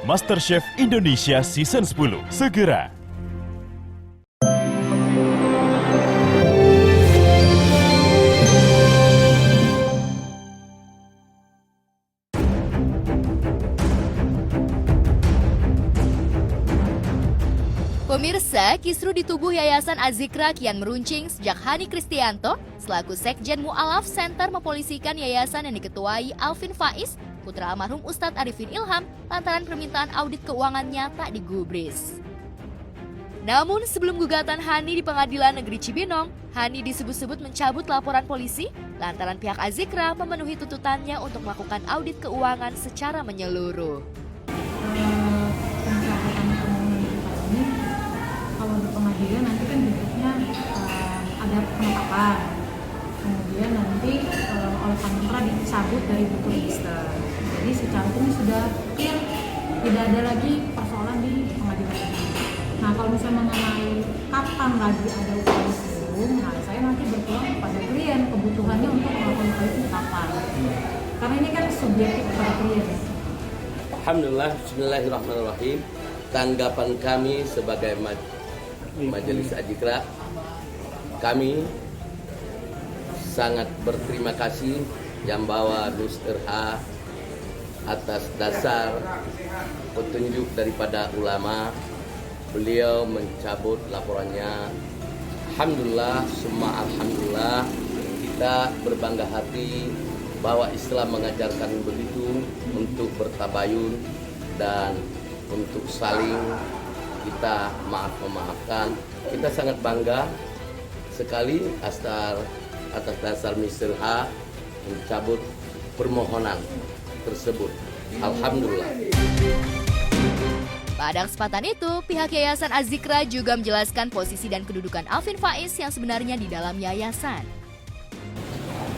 MasterChef Indonesia Season 10 segera. Pemirsa, kisru di tubuh Yayasan Az-Zikra kian meruncing sejak Hani Kristianto selaku Sekjen Mu'alaf Center mempolisikan yayasan yang diketuai Alvin Faiz, putra almarhum Ustadz Arifin Ilham, lantaran permintaan audit keuangannya tak digubris. Namun sebelum gugatan Hani di Pengadilan Negeri Cibinong, Hani disebut-sebut mencabut laporan polisi lantaran pihak Az-Zikra memenuhi tuntutannya untuk melakukan audit keuangan secara menyeluruh. Kalau di pengadilan nanti kan bentuknya ada penetapan, kemudian nanti oleh panitra dicabut dari buku register. Jadi secara ini sudah clear, tidak ada lagi persoalan di pengadilan ini. Nah kalau misalnya mengenai kapan lagi ada upaya hukum, nah saya nanti berpulang kepada klien kebutuhannya untuk melakukan upaya itu kapan. Karena ini kan subjektif kepada klien. Alhamdulillah, bismillahirrahmanirrahim. Tanggapan kami sebagai Majelis Az-Zikra, kami sangat berterima kasih yang bawa Dus Irha atas dasar petunjuk daripada ulama, beliau mencabut laporannya. Alhamdulillah, semua alhamdulillah, kita berbangga hati bahwa Islam mengajarkan begitu untuk bertabayun dan untuk saling kita memaafkan. Kita sangat bangga sekali atas dasar Mr. H mencabut permohonan tersebut. Alhamdulillah. Pada kesempatan itu, pihak Yayasan Az-Zikra juga menjelaskan posisi dan kedudukan Alvin Faiz yang sebenarnya di dalam yayasan.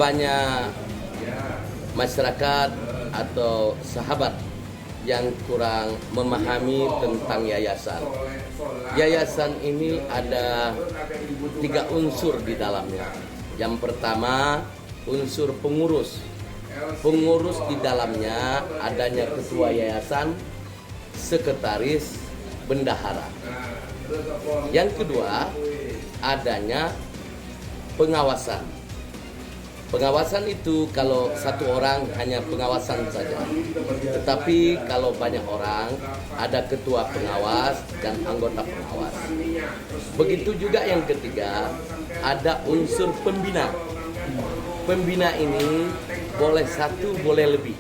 Banyak masyarakat atau sahabat yang kurang memahami tentang yayasan. Yayasan ini ada 3 unsur di dalamnya. Yang pertama, unsur pengurus. Pengurus di dalamnya adanya ketua yayasan, sekretaris, bendahara. Yang kedua, adanya pengawasan. Pengawasan itu kalau satu orang hanya pengawasan saja. Tetapi kalau banyak orang, ada ketua pengawas dan anggota pengawas. Begitu juga yang ketiga, ada unsur pembina. Pembina ini boleh satu, boleh lebih.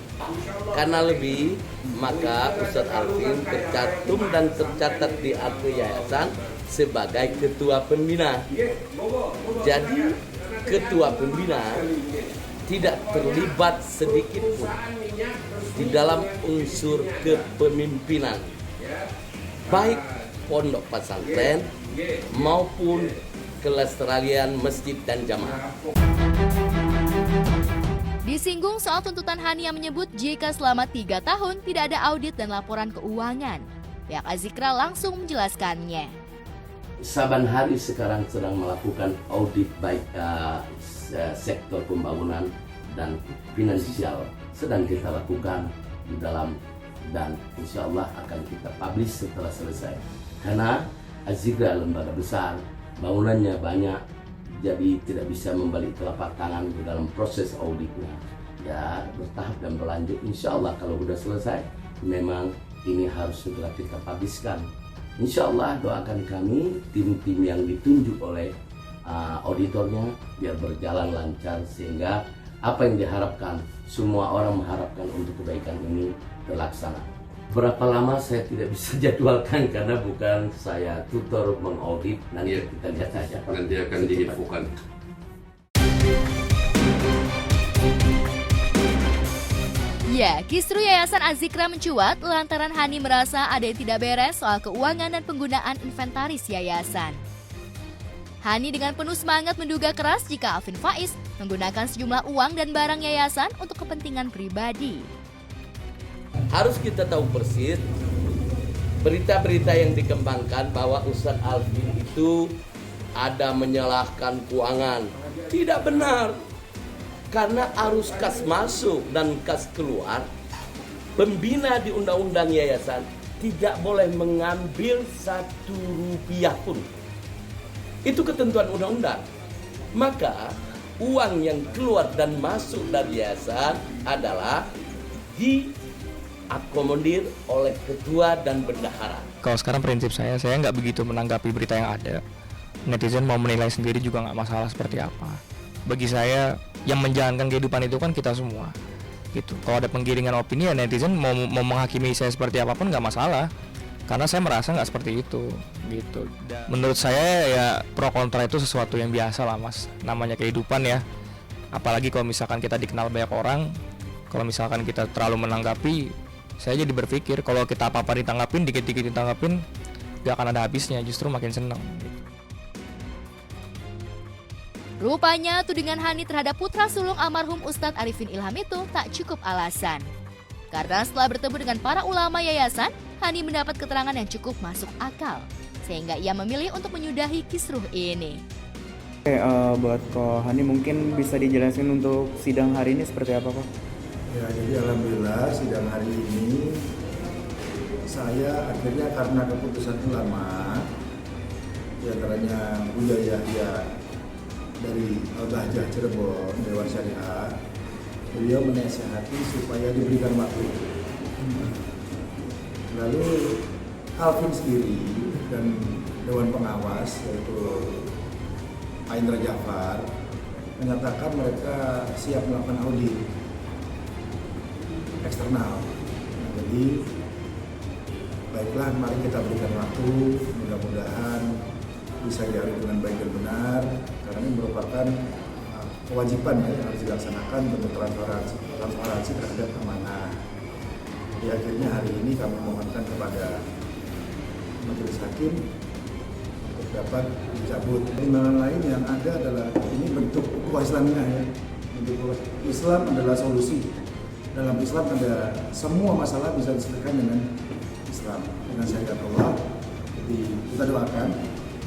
Karena lebih, maka Ustadz Alvin tercantum dan tercatat di akte yayasan sebagai ketua pembina. Jadi ketua pembina tidak terlibat sedikit pun di dalam unsur kepemimpinan, baik pondok pesantren maupun kelestarian masjid dan jamaah. Disinggung soal tuntutan Hani yang menyebut jika selama 3 tahun tidak ada audit dan laporan keuangan, pihak Az-Zikra langsung menjelaskannya. Saban hari sekarang sedang melakukan audit baik sektor pembangunan dan finansial sedang kita lakukan di dalam, dan insya Allah akan kita publish setelah selesai. Karena Az-Zikra lembaga besar, bangunannya banyak, jadi tidak bisa membalik telapak tangan di dalam proses auditnya. Ya, bertahap dan berlanjut. Insya Allah kalau sudah selesai, memang ini harus segera kita publishkan. Insya Allah doakan kami, tim-tim yang ditunjuk oleh auditornya biar berjalan lancar, sehingga apa yang diharapkan, semua orang mengharapkan untuk kebaikan ini terlaksana. Berapa lama saya tidak bisa jadwalkan karena bukan saya tutor mengaudit, nanti kita lihat saja. Nanti akan diinfokan. Ya, kisru Yayasan Az-Zikra mencuat lantaran Hani merasa ada yang tidak beres soal keuangan dan penggunaan inventaris yayasan. Hani dengan penuh semangat menduga keras jika Alvin Faiz menggunakan sejumlah uang dan barang yayasan untuk kepentingan pribadi. Harus kita tahu persis berita-berita yang dikembangkan bahwa Ustadz Alvin itu ada menyalahkan keuangan. Tidak benar. Karena arus kas masuk dan kas keluar pembina di undang-undang yayasan tidak boleh mengambil 1 rupiah pun. Itu ketentuan undang-undang. Maka uang yang keluar dan masuk dari yayasan adalah diakomodir oleh ketua dan bendahara. Kalau sekarang prinsip saya nggak begitu menanggapi berita yang ada. Netizen mau menilai sendiri juga nggak masalah seperti apa. Bagi saya, yang menjalankan kehidupan itu kan kita semua. Gitu. Kalau ada penggiringan opini, ya netizen mau menghakimi saya seperti apapun nggak masalah. Karena saya merasa nggak seperti itu. Gitu. Menurut saya ya pro kontra itu sesuatu yang biasa lah mas. Namanya kehidupan ya. Apalagi kalau misalkan kita dikenal banyak orang, kalau misalkan kita terlalu menanggapi, saya jadi berpikir kalau kita apa-apa ditanggapin, dikit-dikit ditanggapin, gak akan ada habisnya, justru makin seneng. Rupanya tudingan Hani terhadap putra sulung almarhum Ustadz Arifin Ilham itu tak cukup alasan. Karena setelah bertemu dengan para ulama yayasan, Hani mendapat keterangan yang cukup masuk akal. Sehingga ia memilih untuk menyudahi kisruh ini. Buat Ko Hani mungkin bisa dijelaskan untuk sidang hari ini seperti apa Pak? Ya, jadi alhamdulillah sidang hari ini saya akhirnya karena keputusan ulama, di antaranya Buya Yahya dari Al-Bahjah Cirebon, Dewan Syariah, beliau menasihati supaya diberikan waktu. Lalu Alvin sendiri dan Dewan Pengawas yaitu Pak Indra Jafar menyatakan mereka siap melakukan audit eksternal. Nah, jadi baiklah, mari kita berikan waktu, mudah-mudahan bisa dialih dengan baik dan benar, karena ini merupakan kewajiban yang harus dilaksanakan bentuk transparansi terhadap amanah. Jadi akhirnya hari ini kami mohonkan kepada majelis hakim untuk dapat dicabut. Pertimbangan lain yang ada adalah ini bentuk ukhuwah Islamiyah ya. Bentuk Islam adalah solusi. Dalam Islam ada semua masalah bisa diselesaikan dengan Islam, dengan syariat Allah. Jadi kita doakan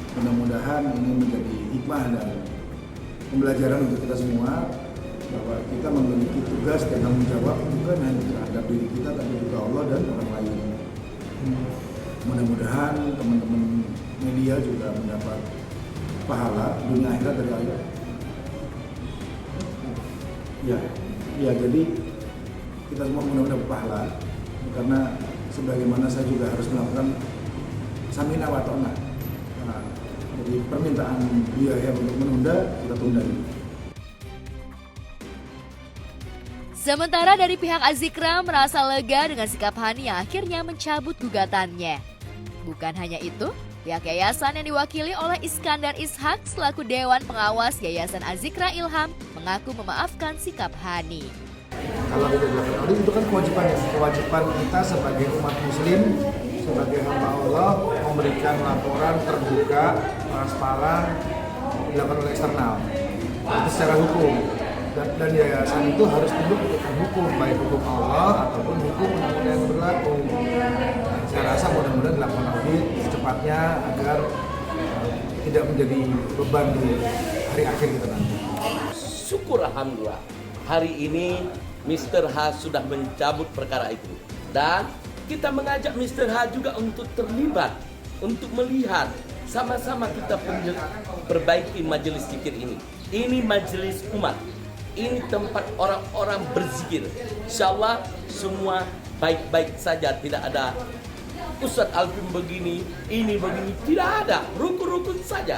mudah-mudahan ini menjadi hikmah dan pembelajaran untuk kita semua bahwa kita memiliki tugas dan tanggung jawab bukan hanya terhadap diri kita tapi juga Allah dan orang lain. Mudah-mudahan teman-teman media juga mendapat pahala dunia akhirat dari Allah. Ya jadi kita semua mudah-mudahan berpahala karena sebagaimana saya juga harus melakukan samina wa ta'na. Nah, jadi permintaan biaya untuk menunda kita tunda ini. Sementara dari pihak Azikra merasa lega dengan sikap Hani yang akhirnya mencabut gugatannya. Bukan hanya itu, pihak yayasan yang diwakili oleh Iskandar Ishak selaku Dewan Pengawas Yayasan Azikra Ilham mengaku memaafkan sikap Hani. Kalau kita dilakukan audit itu kan kewajiban kita sebagai umat muslim, sebagai hamba Allah memberikan laporan terbuka, transparan, dilakukan oleh eksternal. Itu secara hukum. Dan yayasan itu harus tunduk dengan hukum, baik hukum Allah ataupun hukum undang-undang yang berlaku. Saya rasa mudah-mudahan dilakukan audit secepatnya agar tidak menjadi beban di hari akhir kita nanti. Syukur alhamdulillah, hari ini Mr. H sudah mencabut perkara itu. Dan kita mengajak Mr. H juga untuk terlibat, untuk melihat sama-sama kita perbaiki majelis zikir ini. Ini majelis umat. Ini tempat orang-orang berzikir. Insyaallah semua baik-baik saja, tidak ada Ustadz Alvin begini, ini begini, tidak ada, rukun-rukun saja.